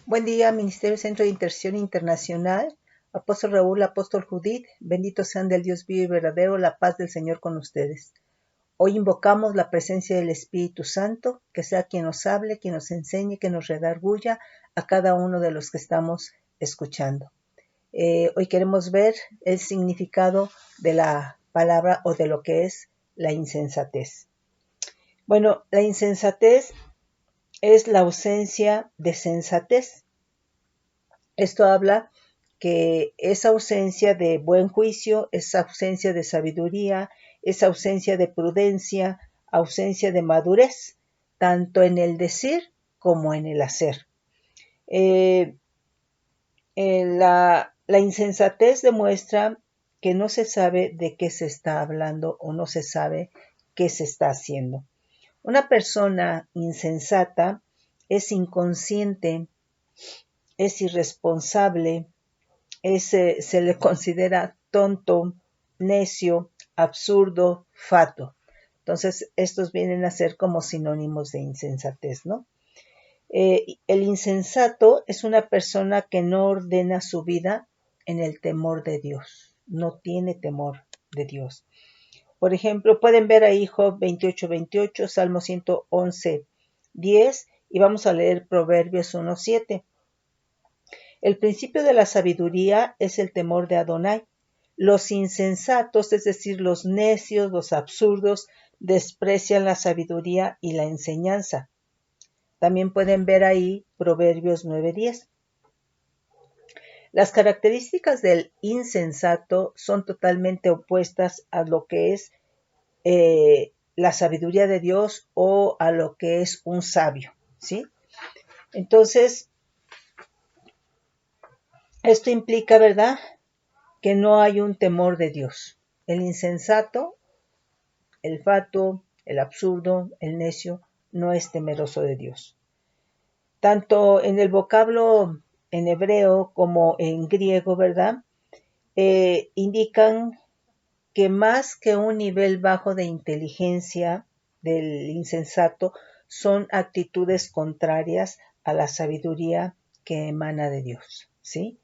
Buen día, Ministerio Centro de Intercesión Internacional, Apóstol Raúl, Apóstol Judith, benditos sean del Dios vivo y verdadero, la paz del Señor con ustedes. Hoy invocamos la presencia del Espíritu Santo, que sea quien nos hable, quien nos enseñe, que nos redarguya a cada uno de los que estamos escuchando. Hoy queremos ver el significado de la palabra o de lo que es la insensatez. Bueno, la insensatez es la ausencia de sensatez. Esto habla que esa ausencia de buen juicio, esa ausencia de sabiduría, esa ausencia de prudencia, ausencia de madurez, tanto en el decir como en el hacer. La insensatez demuestra que no se sabe de qué se está hablando o no se sabe qué se está haciendo. Una persona insensata es inconsciente, es irresponsable, se le considera tonto, necio, absurdo, fatuo. Entonces, estos vienen a ser como sinónimos de insensatez, ¿no? El insensato es una persona que no ordena su vida en el temor de Dios, no tiene temor de Dios. Por ejemplo, pueden ver ahí Job 28:28, Salmo 111:10 y vamos a leer Proverbios 1:7. El principio de la sabiduría es el temor de Adonai. Los insensatos, es decir, los necios, los absurdos, desprecian la sabiduría y la enseñanza. También pueden ver ahí Proverbios 9:10. Las características del insensato son totalmente opuestas a lo que es la sabiduría de Dios o a lo que es un sabio, ¿sí? Entonces, esto implica, ¿verdad?, que no hay un temor de Dios. El insensato, el fatuo, el absurdo, el necio, no es temeroso de Dios. Tanto en el vocablo en hebreo como en griego, ¿verdad?, indican que más que un nivel bajo de inteligencia del insensato, son actitudes contrarias a la sabiduría que emana de Dios, ¿sí?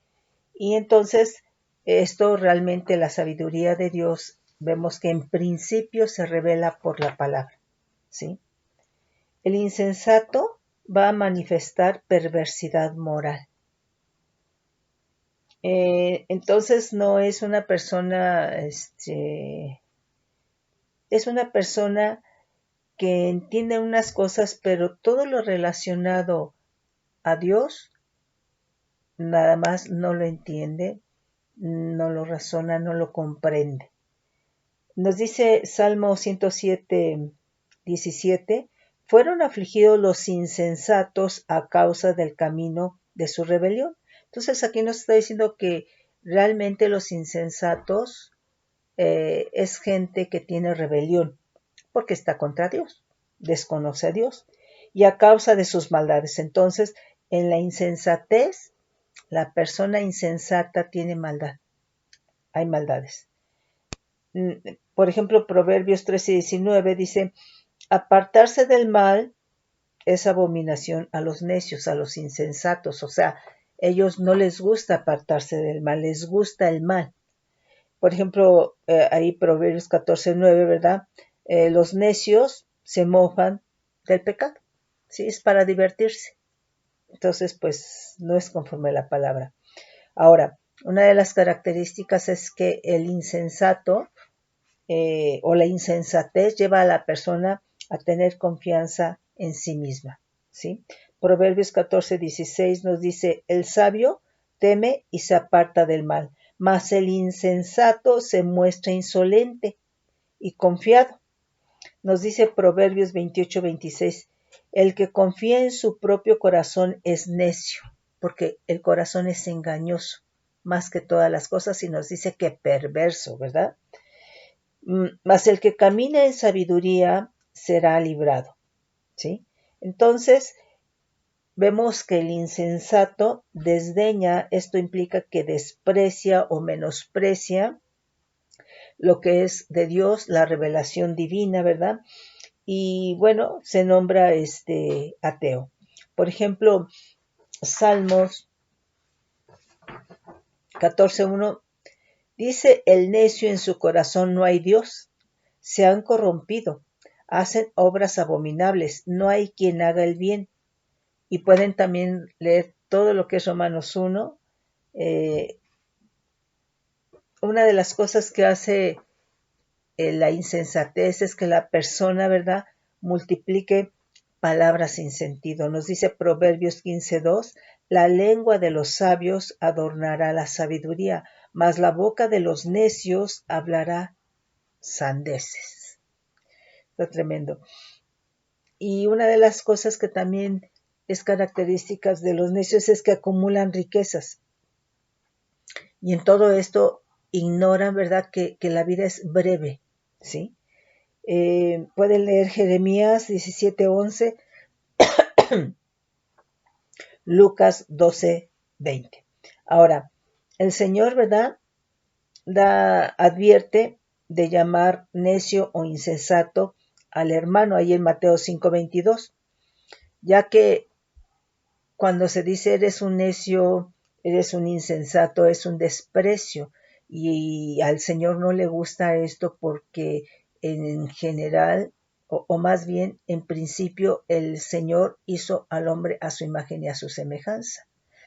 Y entonces, esto realmente, la sabiduría de Dios, vemos que en principio se revela por la palabra, ¿sí? El insensato va a manifestar perversidad moral. Entonces no es una persona, es una persona que entiende unas cosas, pero todo lo relacionado a Dios, nada más no lo entiende, no lo razona, no lo comprende. Nos dice Salmo 107:17, fueron afligidos los insensatos a causa del camino de su rebelión. Entonces aquí nos está diciendo que realmente los insensatos es gente que tiene rebelión, porque está contra Dios, desconoce a Dios, y a causa de sus maldades. Entonces, en la insensatez, la persona insensata tiene maldad, hay maldades. Por ejemplo, Proverbios 13:19 dice, apartarse del mal es abominación a los necios, a los insensatos, o sea, ellos no les gusta apartarse del mal, les gusta el mal. Por ejemplo, ahí Proverbios 14:9, ¿verdad? Los necios se mofan del pecado, ¿sí? Es para divertirse. Entonces, pues, no es conforme a la palabra. Ahora, una de las características es que el insensato o la insensatez lleva a la persona a tener confianza en sí misma, ¿sí? Proverbios 14:16 nos dice, el sabio teme y se aparta del mal, mas el insensato se muestra insolente y confiado. Nos dice Proverbios 28:26, el que confía en su propio corazón es necio, porque el corazón es engañoso más que todas las cosas y nos dice que perverso, ¿verdad? Mas el que camina en sabiduría será librado, ¿sí? Entonces, vemos que el insensato desdeña, esto implica que desprecia o menosprecia lo que es de Dios, la revelación divina, ¿verdad? Y bueno, se nombra ateo. Por ejemplo, Salmos 14:1 dice: el necio en su corazón no hay Dios, se han corrompido, hacen obras abominables, no hay quien haga el bien. Y pueden también leer todo lo que es Romanos 1. Una de las cosas que hace la insensatez es que la persona, ¿verdad?, multiplique palabras sin sentido. Nos dice Proverbios 15:2, la lengua de los sabios adornará la sabiduría, mas la boca de los necios hablará sandeces. Está tremendo. Y una de las cosas que también es características de los necios es que acumulan riquezas. Y en todo esto ignoran, ¿verdad?, que la vida es breve, ¿sí? Pueden leer Jeremías 17:11, Lucas 12:20. Ahora, el Señor, ¿verdad?, advierte de llamar necio o insensato al hermano, ahí en Mateo 5:22, ya que cuando se dice eres un necio, eres un insensato, es un desprecio, y al Señor no le gusta esto porque en general, o más bien en principio, el Señor hizo al hombre a su imagen y a su semejanza.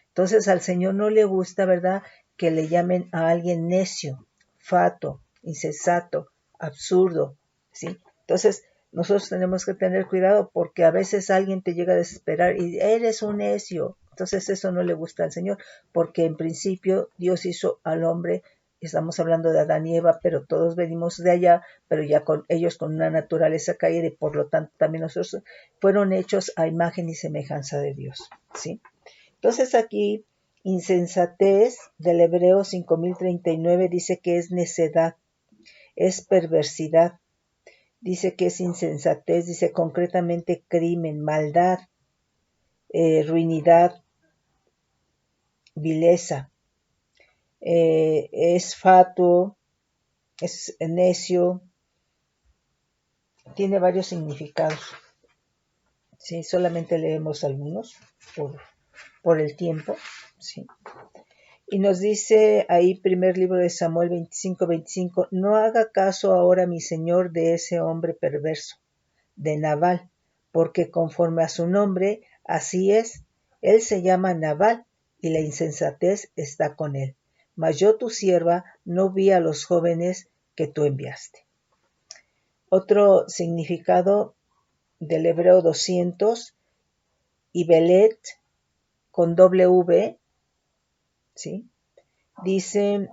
Entonces al Señor no le gusta, ¿verdad?, que le llamen a alguien necio, fatuo, insensato, absurdo, ¿sí? Entonces nosotros tenemos que tener cuidado porque a veces alguien te llega a desesperar y eres un necio. Entonces eso no le gusta al Señor porque en principio Dios hizo al hombre, estamos hablando de Adán y Eva, pero todos venimos de allá, pero ya con ellos con una naturaleza caída y por lo tanto también nosotros fueron hechos a imagen y semejanza de Dios, ¿sí? Entonces aquí insensatez del Hebreo 5039 dice que es necedad, es perversidad, dice que es insensatez, dice concretamente crimen, maldad, ruinidad, vileza, es fatuo, es necio, tiene varios significados. Sí, solamente leemos algunos por el tiempo, sí. Y nos dice ahí, primer libro de Samuel 25:25, no haga caso ahora mi señor de ese hombre perverso, de Nabal, porque conforme a su nombre, así es, él se llama Nabal, y la insensatez está con él. Mas yo tu sierva no vi a los jóvenes que tú enviaste. Otro significado del hebreo 200, Ibelet, con W, ¿sí? Dice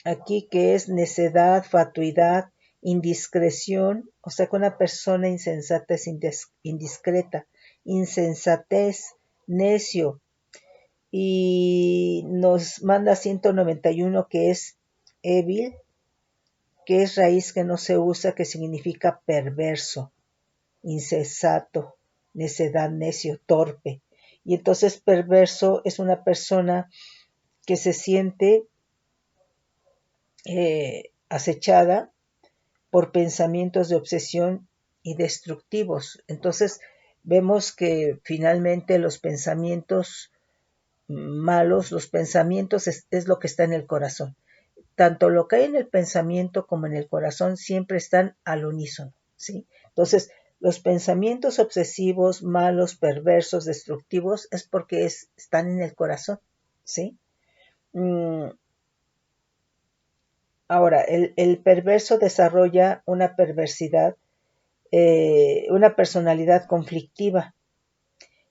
aquí que es necedad, fatuidad, indiscreción, o sea que una persona insensata es indiscreta, insensatez, necio, y nos manda 191 que es evil, que es raíz que no se usa, que significa perverso, insensato, necedad, necio, torpe. Y entonces perverso es una persona que se siente acechada por pensamientos de obsesión y destructivos. Entonces vemos que finalmente los pensamientos malos, los pensamientos es lo que está en el corazón. Tanto lo que hay en el pensamiento como en el corazón siempre están al unísono, ¿sí? Entonces, los pensamientos obsesivos, malos, perversos, destructivos, es porque están en el corazón, ¿sí? Ahora, el perverso desarrolla una perversidad, una personalidad conflictiva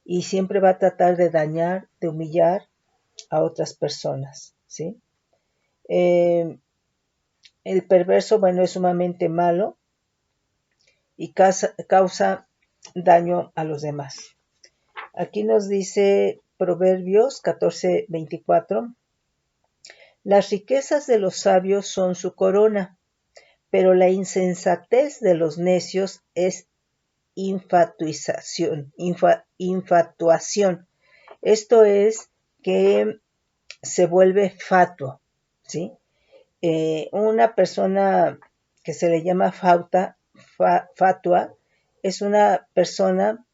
y siempre va a tratar de dañar, de humillar a otras personas, ¿sí? El perverso, bueno, es sumamente malo y causa daño a los demás. Aquí nos dice Proverbios 14:24, las riquezas de los sabios son su corona, pero la insensatez de los necios es infatuación. Esto es que se vuelve fatuo, ¿sí? Una persona que se le llama fatua es una persona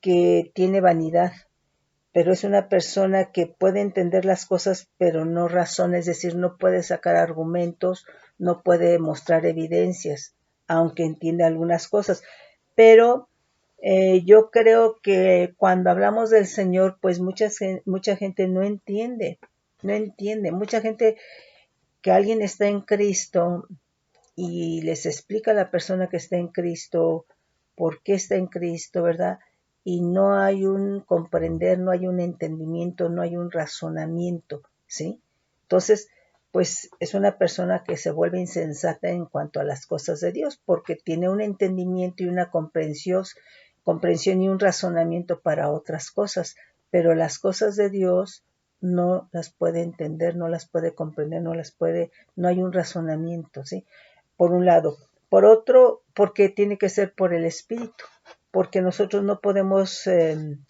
que tiene vanidad, pero es una persona que puede entender las cosas, pero no razona, es decir, no puede sacar argumentos, no puede mostrar evidencias, aunque entiende algunas cosas. Pero yo creo que cuando hablamos del Señor, pues mucha gente no entiende, no entiende. Mucha gente que alguien está en Cristo y les explica a la persona que está en Cristo por qué está en Cristo, ¿verdad? Y no hay un comprender, no hay un entendimiento, no hay un razonamiento, ¿sí? Entonces, pues es una persona que se vuelve insensata en cuanto a las cosas de Dios, porque tiene un entendimiento y una comprensión y un razonamiento para otras cosas, pero las cosas de Dios no las puede entender, no las puede comprender, no hay un razonamiento, ¿sí? Por un lado. Por otro, porque tiene que ser por el Espíritu, porque nosotros no podemos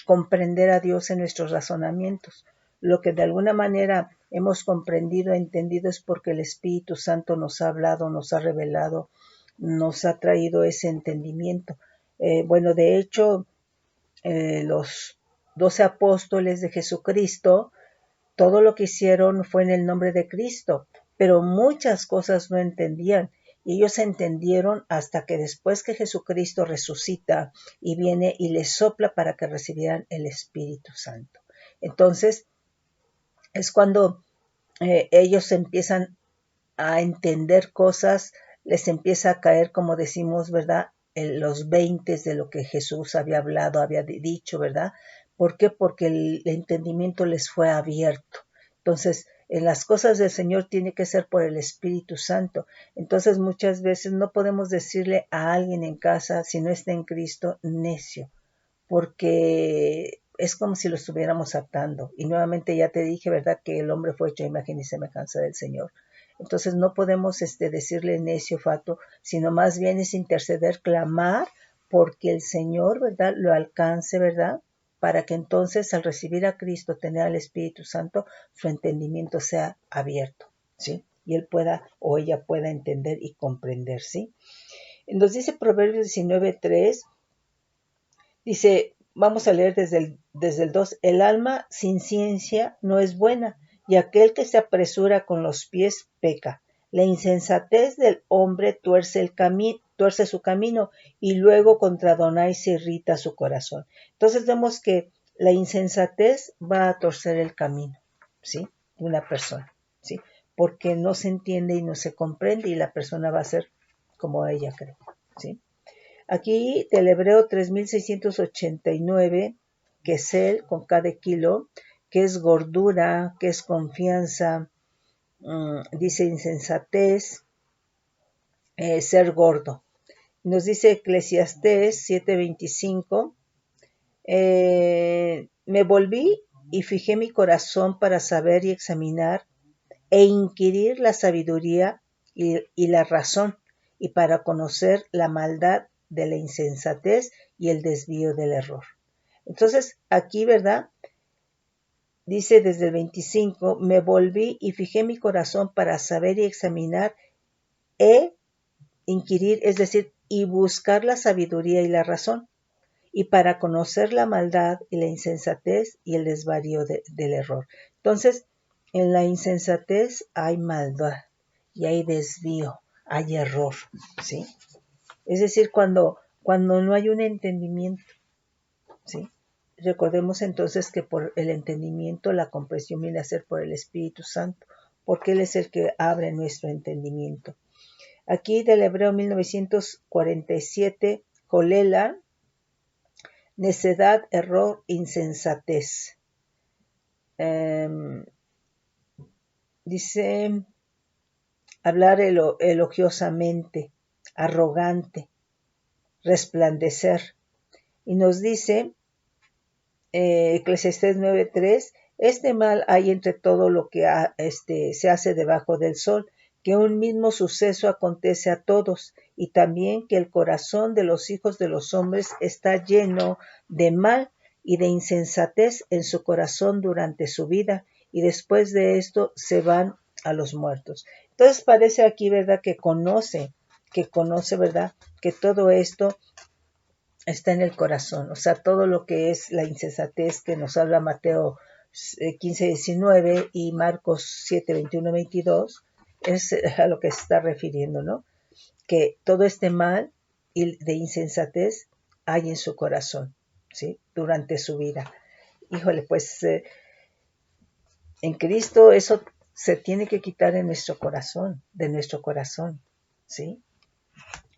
comprender a Dios en nuestros razonamientos. Lo que de alguna manera hemos comprendido, entendido, es porque el Espíritu Santo nos ha hablado, nos ha revelado, nos ha traído ese entendimiento. Bueno, de hecho, los 12 apóstoles de Jesucristo, todo lo que hicieron fue en el nombre de Cristo, pero muchas cosas no entendían. Y ellos entendieron hasta que después que Jesucristo resucita y viene y les sopla para que recibieran el Espíritu Santo. Entonces es cuando ellos empiezan a entender cosas, les empieza a caer, como decimos, ¿verdad? Los veintes de lo que Jesús había hablado, había dicho, ¿verdad? ¿Por qué? Porque el entendimiento les fue abierto. Entonces, en las cosas del Señor tiene que ser por el Espíritu Santo. Entonces, muchas veces no podemos decirle a alguien en casa, si no está en Cristo, necio, porque es como si lo estuviéramos atando. Y nuevamente ya te dije, ¿verdad?, que el hombre fue hecho a imagen y semejanza del Señor. Entonces no podemos decirle necio, fato, sino más bien es interceder, clamar, porque el Señor, ¿verdad?, lo alcance, ¿verdad?, para que entonces al recibir a Cristo, tener al Espíritu Santo, su entendimiento sea abierto, ¿sí? Y él pueda o ella pueda entender y comprender, ¿sí? Nos dice Proverbios 19:3, dice, vamos a leer desde el 2, el alma sin ciencia no es buena, y aquel que se apresura con los pies peca. La insensatez del hombre tuerce su camino, y luego contra Adonai se irrita su corazón. Entonces vemos que la insensatez va a torcer el camino, ¿sí?, de una persona, ¿sí?, porque no se entiende y no se comprende, y la persona va a ser como ella cree, ¿sí? Aquí del hebreo 3689, que es él con cada kilo, que es gordura, que es confianza, dice insensatez, ser gordo. Nos dice Eclesiastés 7:25, me volví y fijé mi corazón para saber y examinar e inquirir la sabiduría y la razón, y para conocer la maldad de la insensatez y el desvío del error. Entonces, aquí, ¿verdad?, dice desde el 25, me volví y fijé mi corazón para saber y examinar e inquirir, es decir, y buscar la sabiduría y la razón, y para conocer la maldad y la insensatez y el desvarío del error. Entonces, en la insensatez hay maldad y hay desvío, hay error, ¿sí? Es decir, cuando no hay un entendimiento, ¿sí? Recordemos entonces que por el entendimiento la comprensión viene a ser por el Espíritu Santo, porque Él es el que abre nuestro entendimiento. Aquí del hebreo 1947, Jolela, necedad, error, insensatez. Dice hablar elogiosamente, arrogante, resplandecer. Y nos dice Eclesiastés 9:3, este mal hay entre todo lo que se hace debajo del sol, que un mismo suceso acontece a todos, y también que el corazón de los hijos de los hombres está lleno de mal y de insensatez en su corazón durante su vida, y después de esto se van a los muertos. Entonces parece aquí, ¿verdad?, que conoce, ¿verdad?, que todo esto está en el corazón. O sea, todo lo que es la insensatez que nos habla Mateo 15, 19 y Marcos 7, 21, 22, es a lo que se está refiriendo, ¿no? Que todo este mal y de insensatez hay en su corazón, ¿sí? Durante su vida. Híjole, pues en Cristo eso se tiene que quitar en nuestro corazón, de nuestro corazón, ¿sí?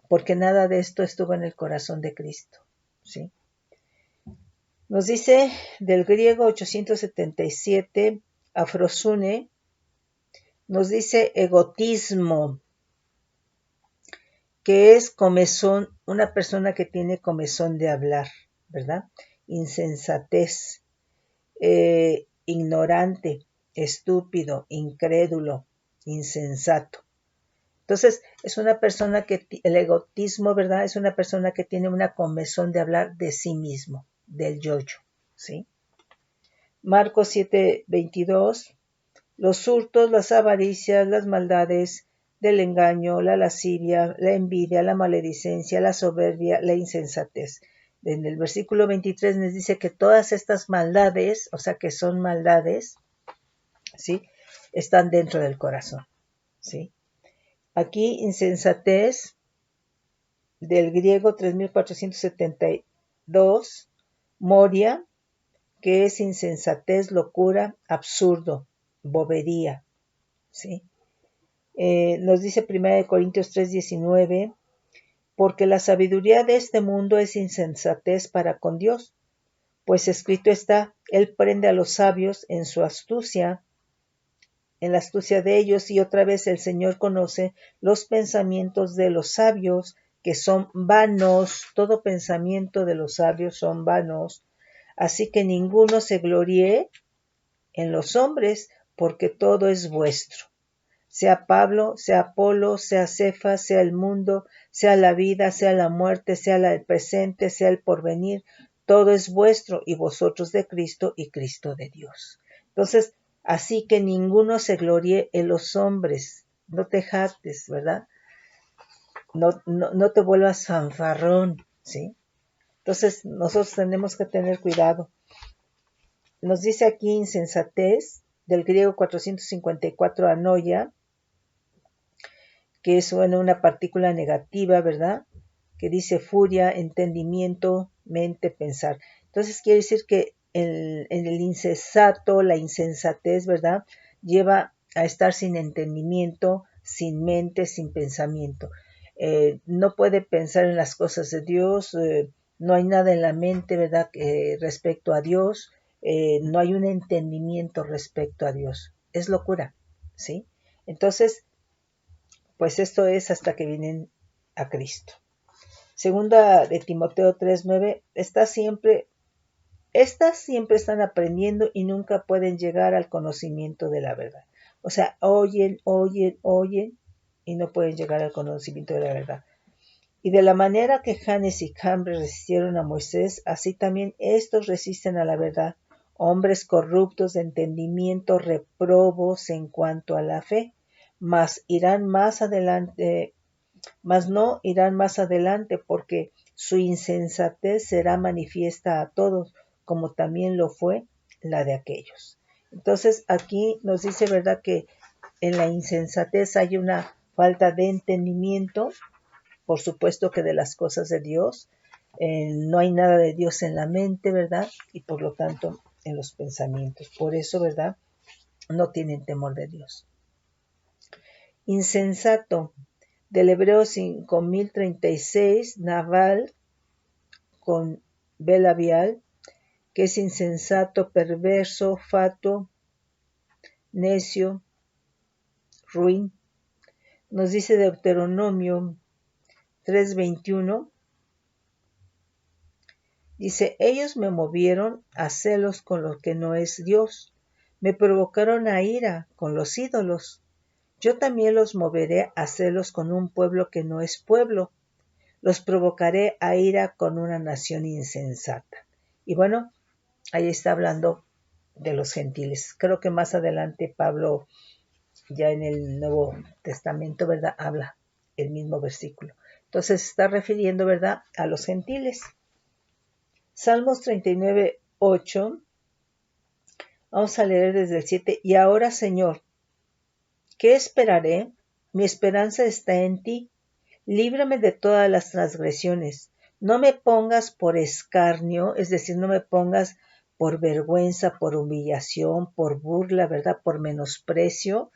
Porque nada de esto estuvo en el corazón de Cristo, ¿sí? Nos dice del griego 877, afrosune, nos dice egotismo, que es comezón, una persona que tiene comezón de hablar, ¿verdad? Insensatez, ignorante, estúpido, incrédulo, insensato. Entonces, es una persona que, el egotismo, ¿verdad? Es una persona que tiene una comezón de hablar de sí mismo, del yo-yo, ¿sí? Marcos 7:22, los hurtos, las avaricias, las maldades del engaño, la lascivia, la envidia, la maledicencia, la soberbia, la insensatez. En el versículo 23 nos dice que todas estas maldades, o sea que son maldades, ¿sí? Están dentro del corazón, ¿sí? Aquí insensatez, del griego 3472, moria, que es insensatez, locura, absurdo, bobería, ¿sí? Nos dice 1 Corintios 3:19, porque la sabiduría de este mundo es insensatez para con Dios, pues escrito está, Él prende a los sabios en su astucia, en la astucia de ellos, y otra vez el Señor conoce los pensamientos de los sabios, que son vanos, todo pensamiento de los sabios son vanos, así que ninguno se gloríe en los hombres, porque todo es vuestro. Sea Pablo, sea Apolo, sea Cefas, sea el mundo, sea la vida, sea la muerte, sea el presente, sea el porvenir, todo es vuestro y vosotros de Cristo y Cristo de Dios. Entonces, así que ninguno se gloríe en los hombres, no te jactes, ¿verdad? No te vuelvas fanfarrón, ¿sí? Entonces, nosotros tenemos que tener cuidado. Nos dice aquí insensatez, del griego 454 anoia, que es una partícula negativa, ¿verdad? Que dice furia, entendimiento, mente, pensar. Entonces quiere decir que en el insensato, la insensatez, ¿verdad? Lleva a estar sin entendimiento, sin mente, sin pensamiento. No puede pensar en las cosas de Dios, no hay nada en la mente, ¿verdad? Respecto a Dios, no hay un entendimiento respecto a Dios. Es locura, ¿sí? Entonces, pues esto es hasta que vienen a Cristo. Segunda de Timoteo 3:9, estas siempre están aprendiendo y nunca pueden llegar al conocimiento de la verdad. O sea, oyen y no pueden llegar al conocimiento de la verdad. Y de la manera que Janes y Jambres resistieron a Moisés, así también estos resisten a la verdad, hombres corruptos de entendimiento, reprobos en cuanto a la fe, mas no irán más adelante, porque su insensatez será manifiesta a todos, como también lo fue la de aquellos. Entonces aquí nos dice, ¿verdad?, que en la insensatez hay una falta de entendimiento, por supuesto que de las cosas de Dios, no hay nada de Dios en la mente, ¿verdad? Y por lo tanto en los pensamientos. Por eso, ¿verdad?, no tienen temor de Dios. Insensato, del hebreo 5036, naval con B labial, que es insensato, perverso, fatuo, necio, ruin. Nos dice Deuteronomio 3:21, dice, ellos me movieron a celos con lo que no es Dios, me provocaron a ira con los ídolos. Yo también los moveré a celos con un pueblo que no es pueblo, los provocaré a ira con una nación insensata. Y bueno, ahí está hablando de los gentiles. Creo que más adelante Pablo, ya en el Nuevo Testamento, ¿verdad?, habla el mismo versículo. Entonces está refiriendo, ¿verdad?, a los gentiles. Salmos 39, 8. Vamos a leer desde el 7. Y ahora, Señor, ¿qué esperaré? Mi esperanza está en ti. Líbrame de todas las transgresiones. No me pongas por escarnio, es decir, no me pongas por vergüenza, por humillación, por burla, ¿verdad? Por menosprecio,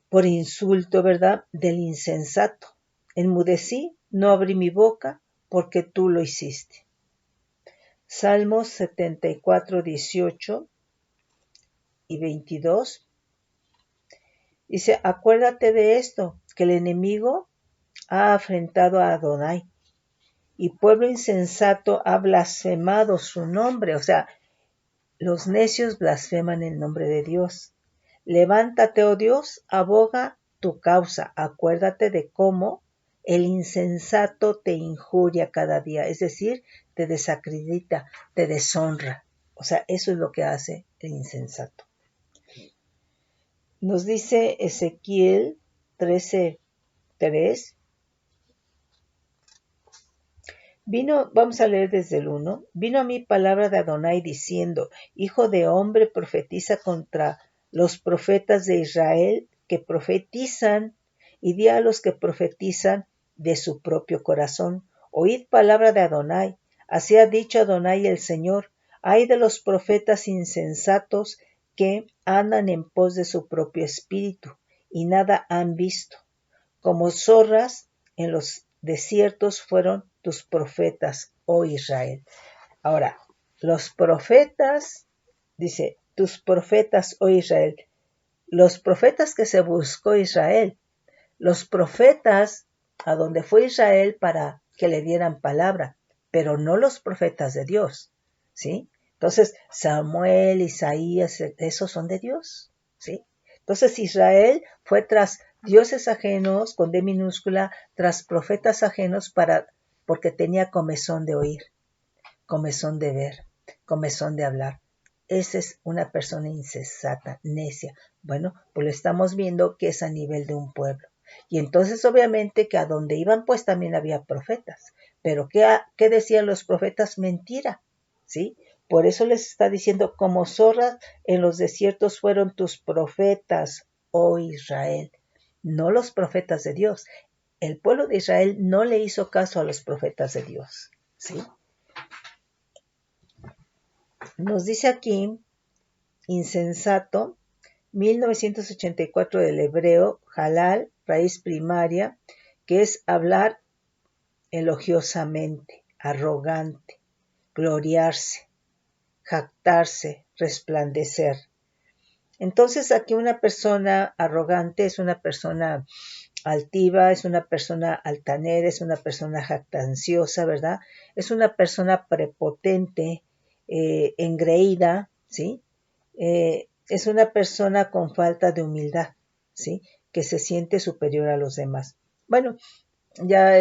por insulto, ¿verdad? Del insensato. Enmudecí, no abrí mi boca, porque tú lo hiciste. Salmos 74, 18 y 22. Dice, acuérdate de esto, que el enemigo ha afrentado a Adonai, y pueblo insensato ha blasfemado su nombre. O sea, los necios blasfeman el nombre de Dios. Levántate, oh Dios, aboga tu causa. Acuérdate de cómo el insensato te injuria cada día, es decir, te desacredita, te deshonra. O sea, eso es lo que hace el insensato. Nos dice Ezequiel 13:3. Vamos a leer desde el 1. Vino a mí palabra de Adonai diciendo, Hijo de hombre, profetiza contra los profetas de Israel que profetizan, y di a los que profetizan de su propio corazón. Oíd palabra de Adonai. Así ha dicho Adonai el Señor. Ay de los profetas insensatos que andan en pos de su propio espíritu, y nada han visto. Como zorras en los desiertos fueron tus profetas, oh Israel. Ahora, los profetas, dice, tus profetas, oh Israel, los profetas que se buscó Israel, los profetas a donde fue Israel para que le dieran palabra, pero no los profetas de Dios, ¿sí? Entonces, Samuel, Isaías, esos son de Dios, ¿sí? Entonces, Israel fue tras dioses ajenos, con D minúscula, tras profetas ajenos porque tenía comezón de oír, comezón de ver, comezón de hablar. Esa es una persona insensata, necia. Bueno, pues lo estamos viendo que es a nivel de un pueblo. Y entonces obviamente que a donde iban pues también había profetas. Pero ¿qué decían los profetas? Mentira, ¿sí? Por eso les está diciendo, como zorras en los desiertos fueron tus profetas, oh Israel. No los profetas de Dios. El pueblo de Israel no le hizo caso a los profetas de Dios, ¿sí? Nos dice aquí, insensato, 1984 del hebreo, halal, raíz primaria, que es hablar elogiosamente, arrogante, gloriarse, jactarse, resplandecer. Entonces aquí una persona arrogante es una persona altiva, es una persona altanera, es una persona jactanciosa, ¿verdad? Es una persona prepotente, engreída, ¿sí? Es una persona con falta de humildad, ¿sí? Que se siente superior a los demás. Bueno, ya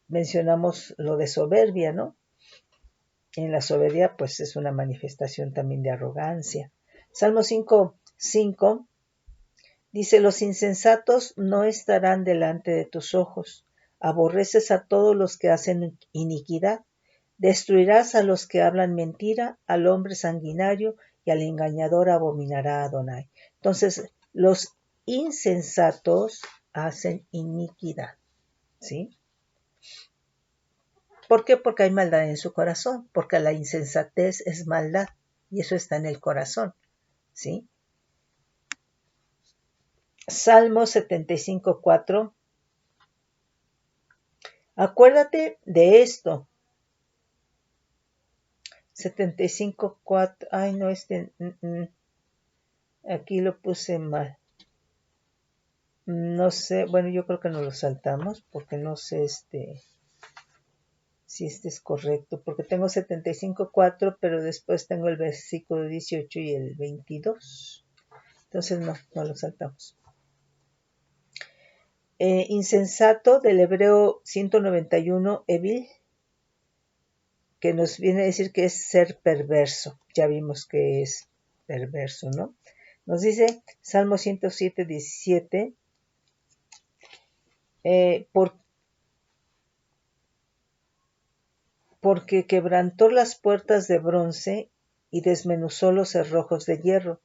mencionamos lo de soberbia, ¿no? En la soberbia, pues es una manifestación también de arrogancia. Salmo 5:5 dice, los insensatos no estarán delante de tus ojos. Aborreces a todos los que hacen iniquidad. Destruirás a los que hablan mentira, al hombre sanguinario y al engañador abominará a Adonai. Entonces, los insensatos hacen iniquidad, ¿sí? ¿Por qué? Porque hay maldad en su corazón, porque la insensatez es maldad y eso está en el corazón, ¿sí? Salmo 75:4. Acuérdate de esto. 75:4. Ay, no, aquí lo puse mal. No sé, bueno, yo creo que nos lo saltamos porque no sé si este es correcto, porque tengo 75:4, pero después tengo el versículo 18 y el 22. Entonces no lo saltamos. Insensato del hebreo 191, evil, que nos viene a decir que es ser perverso. Ya vimos que es perverso, ¿no? Nos dice Salmo 107:17, porque quebrantó las puertas de bronce y desmenuzó los cerrojos de hierro.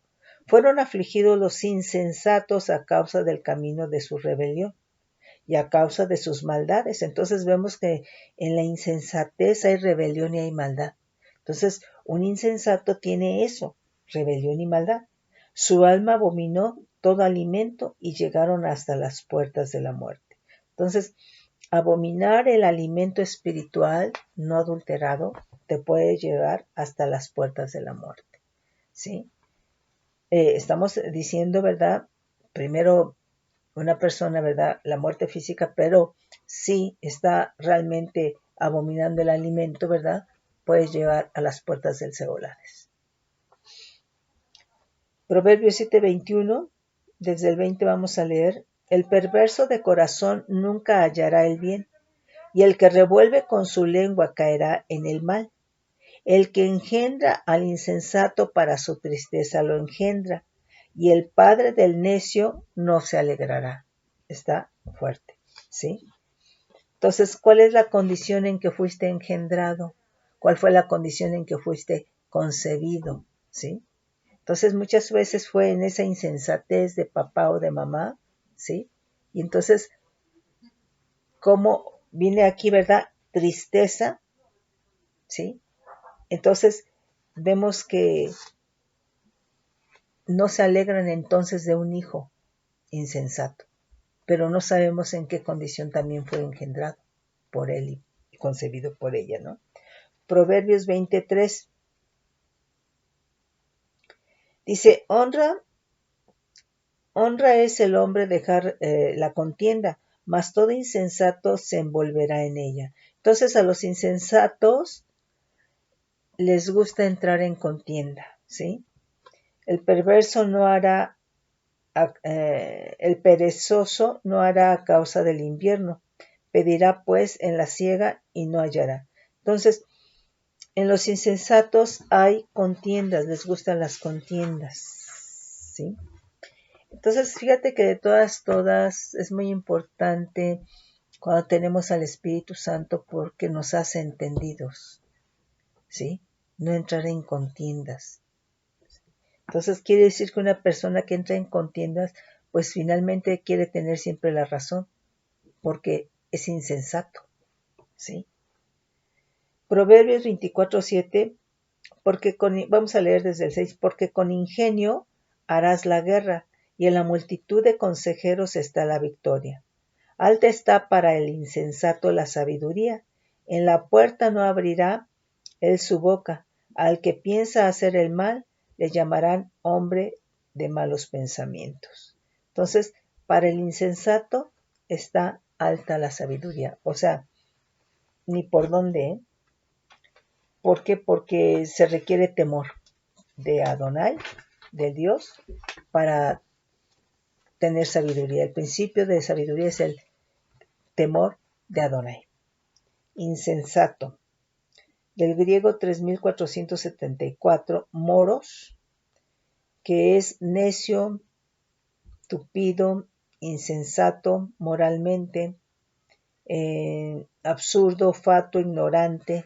Fueron afligidos los insensatos a causa del camino de su rebelión y a causa de sus maldades. Entonces vemos que en la insensatez hay rebelión y hay maldad. Entonces, un insensato tiene eso, rebelión y maldad. Su alma abominó todo alimento y llegaron hasta las puertas de la muerte. Entonces, abominar el alimento espiritual no adulterado te puede llevar hasta las puertas de la muerte, ¿sí? Estamos diciendo, ¿verdad? Primero, una persona, ¿verdad? La muerte física, pero si está realmente abominando el alimento, ¿verdad? Puede llevar a las puertas del Seolares. Proverbios 7:21, desde el 20 vamos a leer: el perverso de corazón nunca hallará el bien, y el que revuelve con su lengua caerá en el mal. El que engendra al insensato para su tristeza lo engendra, y el padre del necio no se alegrará. Está fuerte, ¿sí? Entonces, ¿cuál es la condición en que fuiste engendrado? ¿Cuál fue la condición en que fuiste concebido? ¿Sí? Entonces, muchas veces fue en esa insensatez de papá o de mamá, ¿sí? Y entonces, ¿cómo viene aquí, verdad? Tristeza, ¿sí? Entonces, vemos que no se alegran entonces de un hijo insensato, pero no sabemos en qué condición también fue engendrado por él y concebido por ella, ¿no? Proverbios 23 dice: honra es el hombre dejar la contienda, mas todo insensato se envolverá en ella. Entonces a los insensatos les gusta entrar en contienda, ¿sí? El perverso no hará, el perezoso no hará a causa del invierno, pedirá pues en la siega y no hallará. Entonces, en los insensatos hay contiendas, les gustan las contiendas, ¿sí? Entonces, fíjate que de todas es muy importante cuando tenemos al Espíritu Santo porque nos hace entendidos, ¿sí? No entrar en contiendas. Entonces, quiere decir que una persona que entra en contiendas, pues finalmente quiere tener siempre la razón, porque es insensato, ¿sí? Proverbios 24:7, vamos a leer desde el 6, porque con ingenio harás la guerra, y en la multitud de consejeros está la victoria. Alta está para el insensato la sabiduría, en la puerta no abrirá él su boca, al que piensa hacer el mal, le llamarán hombre de malos pensamientos. Entonces, para el insensato está alta la sabiduría, o sea, ni por dónde, ¿eh? ¿Por qué? Porque se requiere temor de Adonai, de Dios, para tener sabiduría. El principio de sabiduría es el temor de Adonai. Insensato. Del griego 3474, moros, que es necio, tupido, insensato moralmente, absurdo, fatuo, ignorante,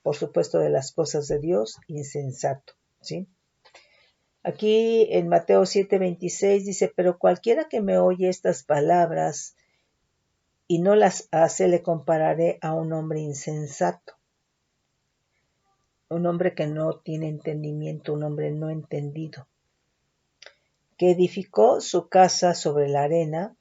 por supuesto, de las cosas de Dios, insensato, ¿sí? Aquí en Mateo 7:26 dice: pero cualquiera que me oye estas palabras y no las hace, le compararé a un hombre insensato, un hombre que no tiene entendimiento, un hombre no entendido, que edificó su casa sobre la arena,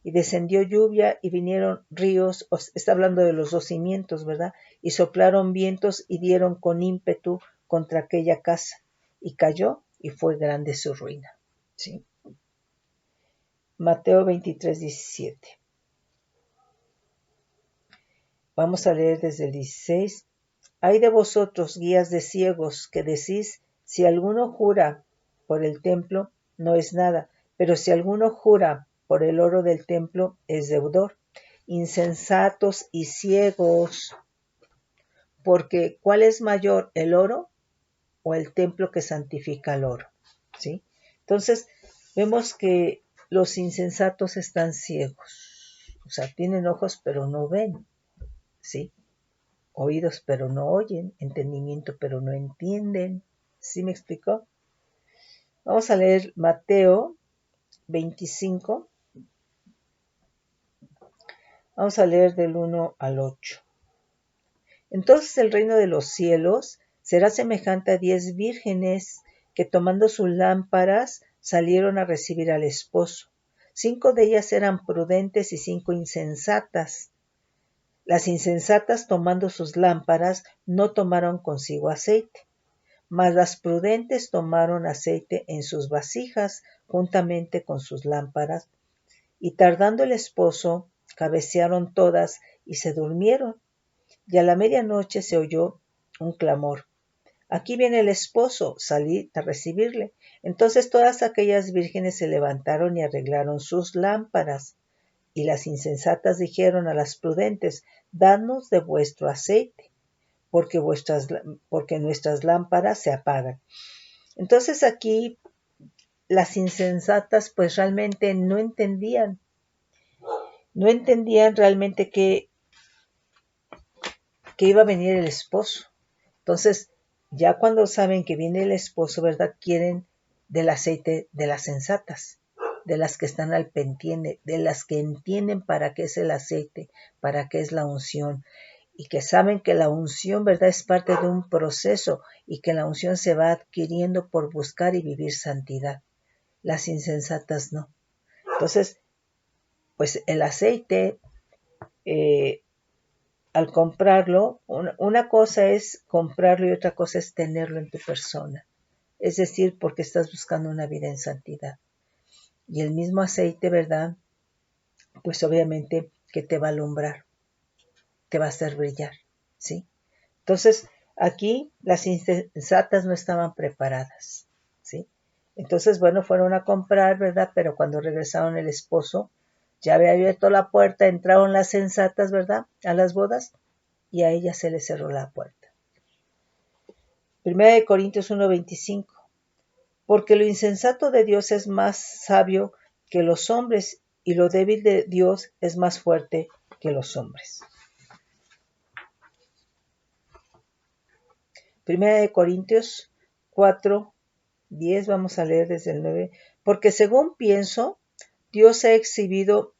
y descendió lluvia y vinieron ríos, está hablando de los dos cimientos, ¿verdad? Y soplaron vientos y dieron con ímpetu contra aquella casa, y cayó y fue grande su ruina, ¿sí? Mateo 23:17. Vamos a leer desde el 16. Hay de vosotros, guías de ciegos, que decís: si alguno jura por el templo, no es nada, pero si alguno jura por el oro del templo, es deudor. Insensatos y ciegos, porque ¿cuál es mayor, el oro o el templo que santifica el oro? ¿Sí? Entonces, vemos que los insensatos están ciegos, o sea, tienen ojos pero no ven, ¿sí? oídos pero no oyen, entendimiento pero no entienden. ¿Sí me explicó? Vamos a leer Mateo 25. Vamos a leer del 1 al 8. Entonces el reino de los cielos será semejante a 10 vírgenes que tomando sus lámparas salieron a recibir al esposo. 5 de ellas eran prudentes y 5 insensatas. Las insensatas tomando sus lámparas no tomaron consigo aceite, mas las prudentes tomaron aceite en sus vasijas juntamente con sus lámparas, y tardando el esposo, cabecearon todas y se durmieron. Y a la medianoche se oyó un clamor: aquí viene el esposo, salid a recibirle. Entonces todas aquellas vírgenes se levantaron y arreglaron sus lámparas. Y las insensatas dijeron a las prudentes: dadnos de vuestro aceite, porque nuestras lámparas se apagan. Entonces aquí las insensatas pues realmente no entendían realmente que iba a venir el esposo. Entonces, ya cuando saben que viene el esposo, ¿verdad? Quieren del aceite de las sensatas, de las que están al pendiente, de las que entienden para qué es el aceite, para qué es la unción, y que saben que la unción, ¿verdad?, es parte de un proceso y que la unción se va adquiriendo por buscar y vivir santidad. Las insensatas no. Entonces, pues el aceite, al comprarlo, una cosa es comprarlo y otra cosa es tenerlo en tu persona. Es decir, porque estás buscando una vida en santidad. Y el mismo aceite, ¿verdad? Pues obviamente que te va a alumbrar, te va a hacer brillar, ¿sí? Entonces, aquí las insensatas no estaban preparadas, ¿sí? Entonces, bueno, fueron a comprar, ¿verdad? Pero cuando regresaron el esposo, ya había abierto la puerta, entraron las sensatas, ¿verdad?, a las bodas, y a ella se le cerró la puerta. 1 Corintios 1:25. Porque lo insensato de Dios es más sabio que los hombres, y lo débil de Dios es más fuerte que los hombres. 1 Corintios 4:10, vamos a leer desde el 9. Porque según pienso, Dios ha exhibido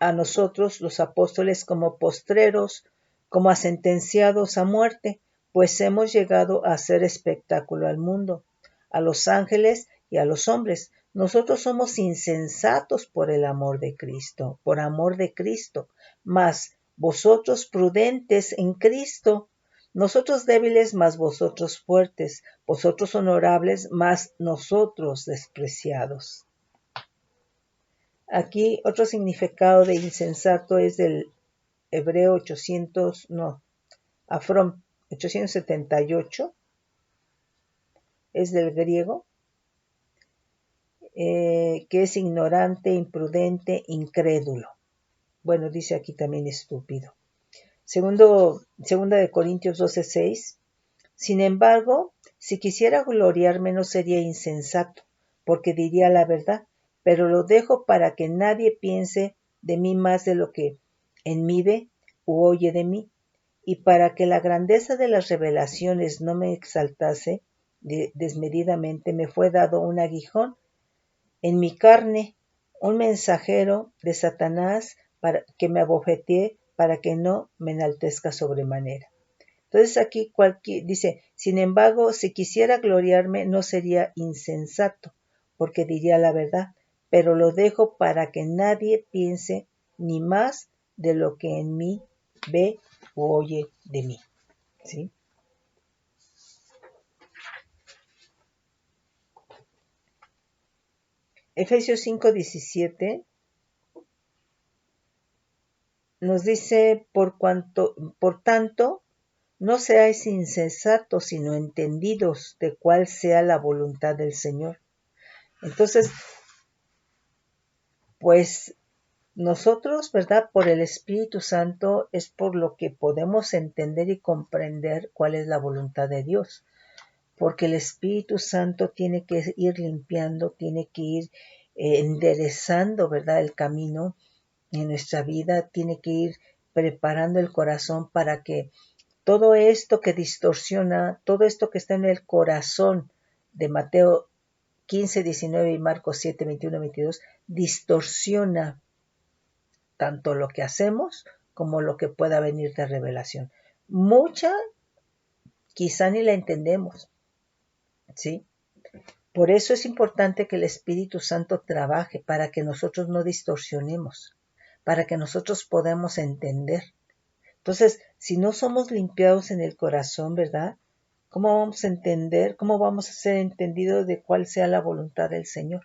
a nosotros, los apóstoles, como postreros, como a sentenciados a muerte, pues hemos llegado a hacer espectáculo al mundo, a los ángeles y a los hombres. Nosotros somos insensatos por amor de Cristo, mas vosotros prudentes en Cristo, nosotros débiles, mas vosotros fuertes, vosotros honorables, mas nosotros despreciados. Aquí otro significado de insensato es del hebreo 878, es del griego, que es ignorante, imprudente, incrédulo. Bueno, dice aquí también estúpido. Segunda de Corintios 12:6. Sin embargo, si quisiera gloriarme no sería insensato, porque diría la verdad, pero lo dejo para que nadie piense de mí más de lo que en mí ve u oye de mí, y para que la grandeza de las revelaciones no me exaltase desmedidamente, me fue dado un aguijón en mi carne, un mensajero de Satanás para que me abofetee, para que no me enaltezca sobremanera. Entonces aquí dice, sin embargo, si quisiera gloriarme no sería insensato, porque diría la verdad, pero lo dejo para que nadie piense ni más de lo que en mí ve o oye de mí. ¿Sí? Efesios 5:17 nos dice, por tanto, no seáis insensatos, sino entendidos de cuál sea la voluntad del Señor. Entonces, pues nosotros, ¿verdad?, por el Espíritu Santo es por lo que podemos entender y comprender cuál es la voluntad de Dios. Porque el Espíritu Santo tiene que ir limpiando, tiene que ir enderezando, ¿verdad?, el camino en nuestra vida, tiene que ir preparando el corazón para que todo esto que distorsiona, todo esto que está en el corazón de Mateo 15, 19 y Marcos 7, 21, 22, distorsiona tanto lo que hacemos como lo que pueda venir de revelación. Mucha quizá ni la entendemos, ¿sí? Por eso es importante que el Espíritu Santo trabaje para que nosotros no distorsionemos, para que nosotros podamos entender. Entonces, si no somos limpiados en el corazón, ¿verdad? ¿Cómo vamos a entender, cómo vamos a ser entendidos de cuál sea la voluntad del Señor?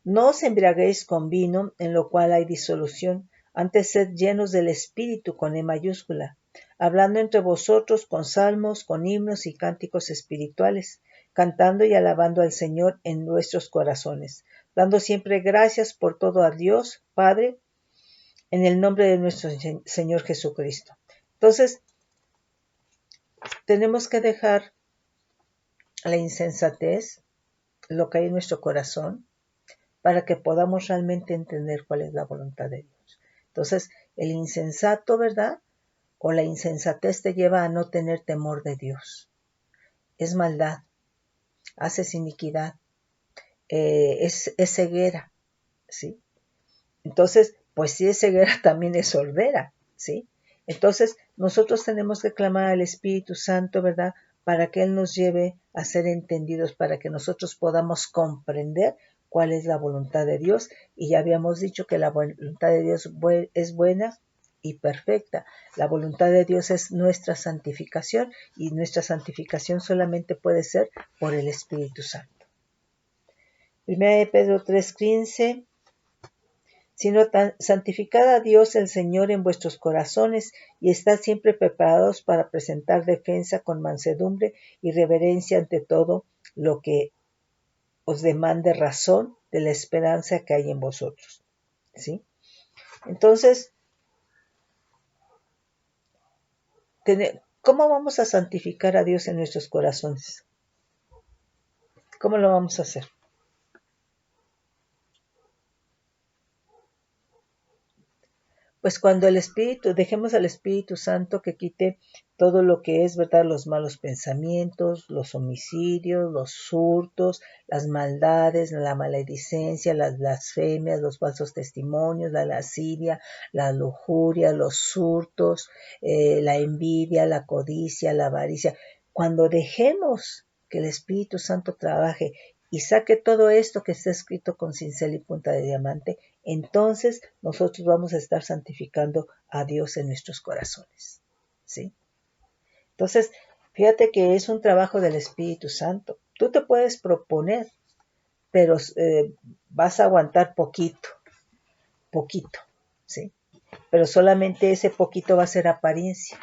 No os embriaguéis con vino, en lo cual hay disolución, antes sed llenos del Espíritu con E mayúscula, hablando entre vosotros con salmos, con himnos y cánticos espirituales, cantando y alabando al Señor en nuestros corazones, dando siempre gracias por todo a Dios, Padre, en el nombre de nuestro Señor Jesucristo. Entonces, tenemos que dejar la insensatez, lo que hay en nuestro corazón, para que podamos realmente entender cuál es la voluntad de Dios. Entonces, el insensato, ¿verdad? O la insensatez te lleva a no tener temor de Dios. Es maldad, haces iniquidad, es ceguera, ¿sí? Entonces, pues si es ceguera, también es sordera, ¿sí? Entonces, nosotros tenemos que clamar al Espíritu Santo, ¿verdad? Para que Él nos lleve a ser entendidos, para que nosotros podamos comprender cuál es la voluntad de Dios. Y ya habíamos dicho que la voluntad de Dios es buena y perfecta. La voluntad de Dios es nuestra santificación y nuestra santificación solamente puede ser por el Espíritu Santo. 1 de Pedro 3:15, sino santificad a Dios el Señor en vuestros corazones y estad siempre preparados para presentar defensa con mansedumbre y reverencia ante todo lo que os demande razón de la esperanza que hay en vosotros. ¿Sí? Entonces, ¿cómo vamos a santificar a Dios en nuestros corazones? ¿Cómo lo vamos a hacer? Pues cuando dejemos al Espíritu Santo que quite todo lo que es, ¿verdad? Los malos pensamientos, los homicidios, los hurtos, las maldades, la maledicencia, las blasfemias, los falsos testimonios, la lascivia, la lujuria, los hurtos, la envidia, la codicia, la avaricia. Cuando dejemos que el Espíritu Santo trabaje y saque todo esto que está escrito con cincel y punta de diamante, entonces nosotros vamos a estar santificando a Dios en nuestros corazones, ¿sí? Entonces, fíjate que es un trabajo del Espíritu Santo. Tú te puedes proponer, pero vas a aguantar poquito, ¿sí? Pero solamente ese poquito va a ser apariencia.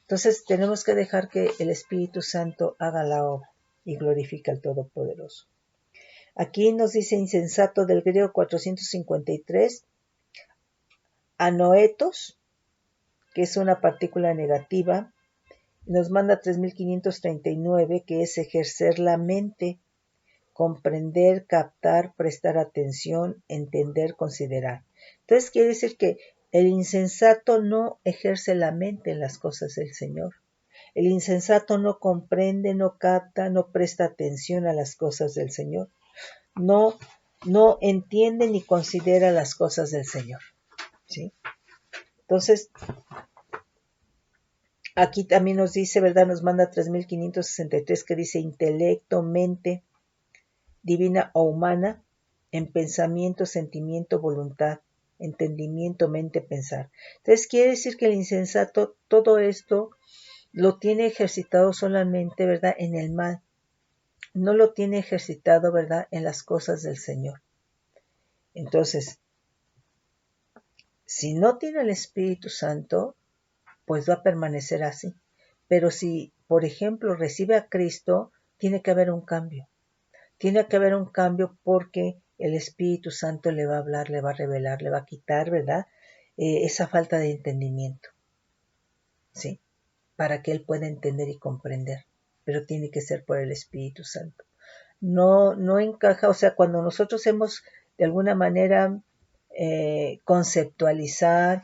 Entonces, tenemos que dejar que el Espíritu Santo haga la obra y glorifique al Todopoderoso. Aquí nos dice insensato del griego 453, anoetos, que es una partícula negativa, nos manda 3539, que es ejercer la mente, comprender, captar, prestar atención, entender, considerar. Entonces quiere decir que el insensato no ejerce la mente en las cosas del Señor. El insensato no comprende, no capta, no presta atención a las cosas del Señor. No entiende ni considera las cosas del Señor, ¿sí? Entonces, aquí también nos dice, ¿verdad? Nos manda 3563, que dice intelecto, mente, divina o humana, en pensamiento, sentimiento, voluntad, entendimiento, mente, pensar. Entonces, quiere decir que el insensato, todo esto lo tiene ejercitado solamente, ¿verdad? En el mal. No lo tiene ejercitado, ¿verdad? En las cosas del Señor. Entonces, si no tiene el Espíritu Santo, pues va a permanecer así. Pero si, por ejemplo, recibe a Cristo, tiene que haber un cambio. Tiene que haber un cambio porque el Espíritu Santo le va a hablar, le va a revelar, le va a quitar, ¿verdad? Esa falta de entendimiento, ¿sí? Para que él pueda entender y comprender. Pero tiene que ser por el Espíritu Santo. No encaja, o sea, cuando nosotros hemos de alguna manera conceptualizar,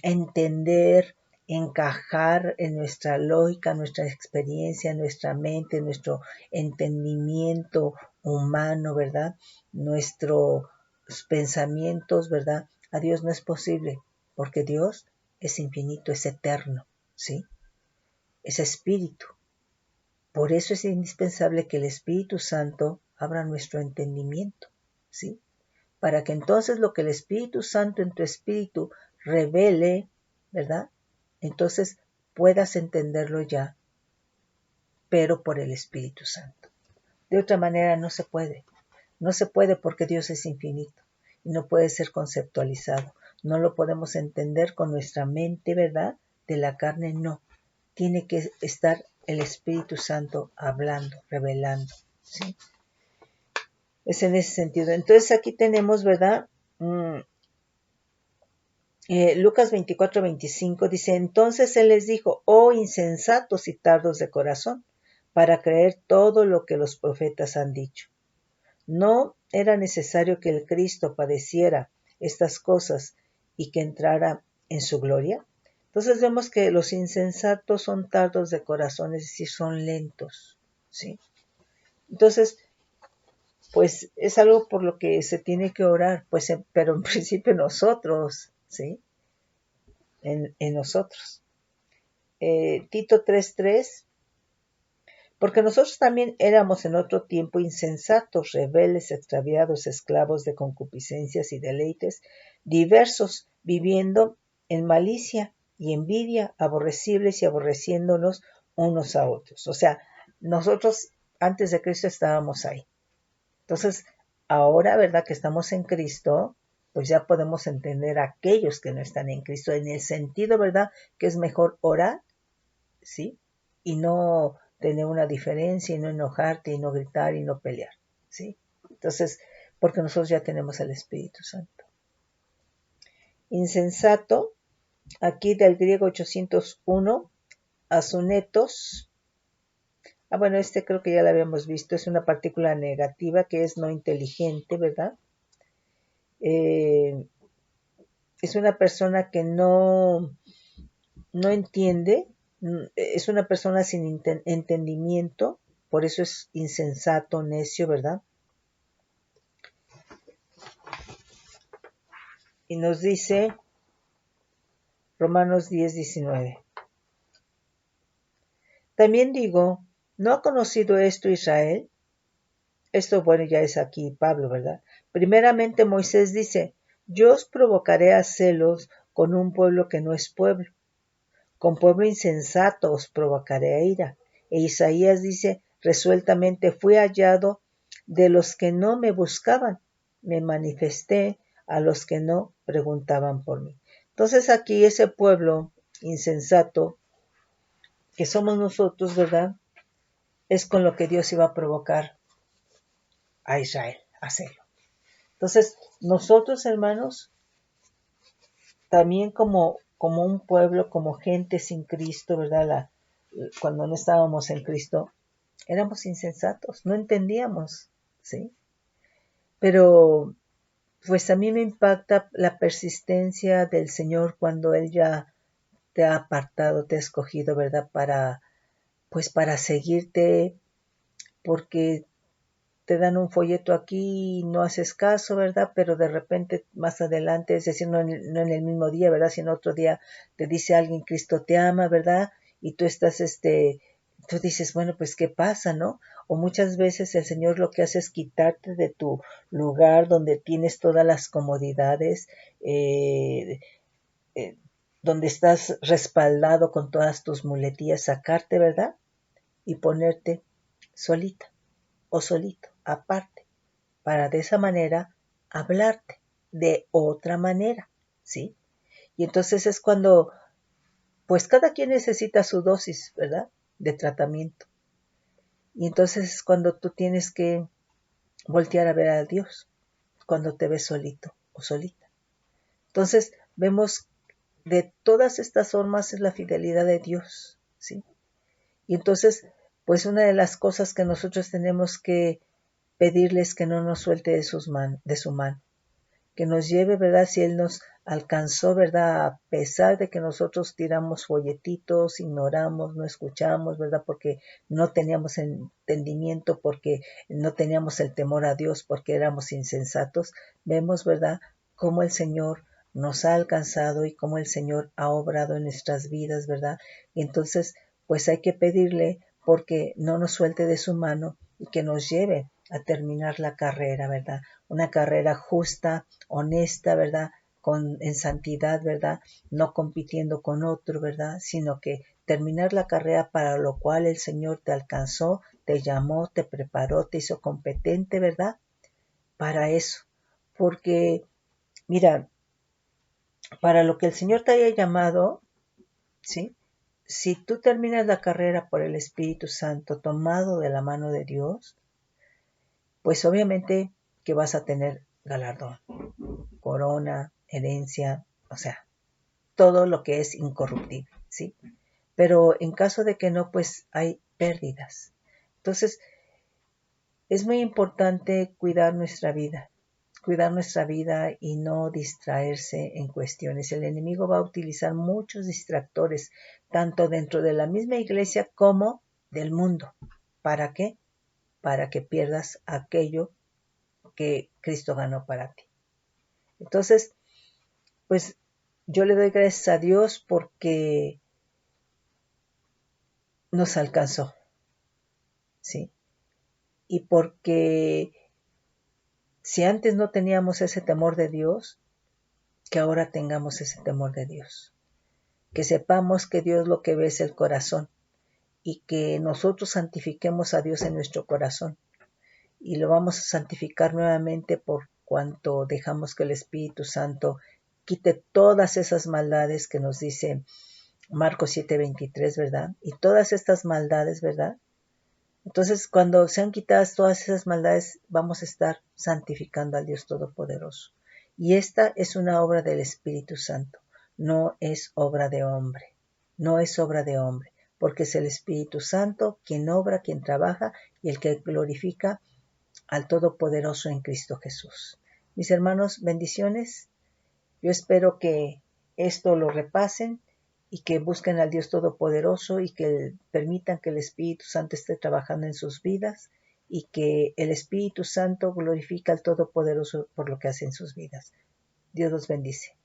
entender, encajar en nuestra lógica, nuestra experiencia, nuestra mente, nuestro entendimiento humano, ¿verdad? Nuestros pensamientos, ¿verdad? A Dios no es posible, porque Dios es infinito, es eterno, ¿sí? Es espíritu. Por eso es indispensable que el Espíritu Santo abra nuestro entendimiento, ¿sí? Para que entonces lo que el Espíritu Santo en tu espíritu revele, ¿verdad? Entonces puedas entenderlo ya, pero por el Espíritu Santo. De otra manera no se puede. No se puede porque Dios es infinito y no puede ser conceptualizado. No lo podemos entender con nuestra mente, ¿verdad? De la carne, no. Tiene que estar el Espíritu Santo hablando, revelando, ¿sí? Es en ese sentido. Entonces aquí tenemos, ¿verdad? Lucas 24:25 dice, entonces él les dijo, oh insensatos y tardos de corazón, para creer todo lo que los profetas han dicho. ¿No era necesario que el Cristo padeciera estas cosas y que entrara en su gloria? Entonces vemos que los insensatos son tardos de corazón, es decir, son lentos, ¿sí? Entonces, pues es algo por lo que se tiene que orar, pues, pero en principio nosotros, ¿sí? En nosotros. Tito 3:3, porque nosotros también éramos en otro tiempo insensatos, rebeldes, extraviados, esclavos de concupiscencias y deleites, diversos, viviendo en malicia y envidia, aborrecibles y aborreciéndonos unos a otros. O sea, nosotros antes de Cristo estábamos ahí. Entonces, ahora, ¿verdad? Que estamos en Cristo, pues ya podemos entender a aquellos que no están en Cristo, en el sentido, ¿verdad? Que es mejor orar, ¿sí? Y no tener una diferencia, y no enojarte, y no gritar, y no pelear, ¿sí? Entonces, porque nosotros ya tenemos el Espíritu Santo. Insensato, aquí del griego 801, asunetos. Bueno, este creo que ya lo habíamos visto, es una partícula negativa que es no inteligente, ¿verdad? Es una persona que no entiende, es una persona sin entendimiento, por eso es insensato, necio, ¿verdad? Y nos dice Romanos 10:19. También digo, ¿no ha conocido esto Israel? Esto, bueno, ya es aquí Pablo, ¿verdad? Primeramente Moisés dice, yo os provocaré a celos con un pueblo que no es pueblo. Con pueblo insensato os provocaré a ira. E Isaías dice, resueltamente fui hallado de los que no me buscaban. Me manifesté a los que no preguntaban por mí. Entonces aquí ese pueblo insensato, que somos nosotros, ¿verdad? Es con lo que Dios iba a provocar a Israel, a hacerlo. Entonces, nosotros, hermanos, también como un pueblo, como gente sin Cristo, ¿verdad? Cuando no estábamos en Cristo, éramos insensatos, no entendíamos, ¿sí? Pero, pues a mí me impacta la persistencia del Señor cuando Él ya te ha apartado, te ha escogido, ¿verdad? Pues para seguirte, porque te dan un folleto aquí y no haces caso, ¿verdad? Pero de repente más adelante, es decir, no en el mismo día, ¿verdad? Sino otro día te dice alguien, Cristo te ama, ¿verdad? Y tú estás, tú dices, bueno, pues ¿qué pasa, no? O muchas veces el Señor lo que hace es quitarte de tu lugar donde tienes todas las comodidades, eh, donde estás respaldado con todas tus muletillas, sacarte, ¿verdad? Y ponerte solita o solito, aparte, para de esa manera hablarte de otra manera, ¿sí? Y entonces es cuando, pues cada quien necesita su dosis, ¿verdad? De tratamiento. Y entonces es cuando tú tienes que voltear a ver a Dios, cuando te ves solito o solita. Entonces vemos de todas estas formas es la fidelidad de Dios, ¿sí? Y entonces, pues una de las cosas que nosotros tenemos que pedirles que no nos suelte de su mano, que nos lleve, ¿verdad? Si Él nos alcanzó, ¿verdad? A pesar de que nosotros tiramos folletitos, ignoramos, no escuchamos, ¿verdad? Porque no teníamos entendimiento, porque no teníamos el temor a Dios, porque éramos insensatos. Vemos, ¿verdad? Cómo el Señor nos ha alcanzado y cómo el Señor ha obrado en nuestras vidas, ¿verdad? Y entonces, pues hay que pedirle porque no nos suelte de su mano y que nos lleve a terminar la carrera, ¿verdad? Una carrera justa, honesta, ¿verdad? En santidad, ¿verdad? No compitiendo con otro, ¿verdad? Sino que terminar la carrera para lo cual el Señor te alcanzó, te llamó, te preparó, te hizo competente, ¿verdad? Para eso. Porque, mira, para lo que el Señor te haya llamado, ¿sí? Si tú terminas la carrera por el Espíritu Santo tomado de la mano de Dios, pues obviamente que vas a tener galardón, corona, herencia, o sea, todo lo que es incorruptible, ¿sí? Pero en caso de que no, pues hay pérdidas. Entonces, es muy importante cuidar nuestra vida y no distraerse en cuestiones. El enemigo va a utilizar muchos distractores, tanto dentro de la misma iglesia como del mundo. ¿Para qué? Para que pierdas aquello que Cristo ganó para ti. Entonces, pues yo le doy gracias a Dios porque nos alcanzó, ¿sí? Y porque si antes no teníamos ese temor de Dios, que ahora tengamos ese temor de Dios. Que sepamos que Dios lo que ve es el corazón y que nosotros santifiquemos a Dios en nuestro corazón. Y lo vamos a santificar nuevamente por cuanto dejamos que el Espíritu Santo quite todas esas maldades que nos dice Marcos 7:23, ¿verdad? Y todas estas maldades, ¿verdad? Entonces, cuando sean quitadas todas esas maldades, vamos a estar santificando al Dios Todopoderoso. Y esta es una obra del Espíritu Santo, no es obra de hombre, no es obra de hombre, porque es el Espíritu Santo quien obra, quien trabaja y el que glorifica al Todopoderoso en Cristo Jesús. Mis hermanos, bendiciones. Yo espero que esto lo repasen y que busquen al Dios Todopoderoso y que permitan que el Espíritu Santo esté trabajando en sus vidas y que el Espíritu Santo glorifique al Todopoderoso por lo que hace en sus vidas. Dios los bendice.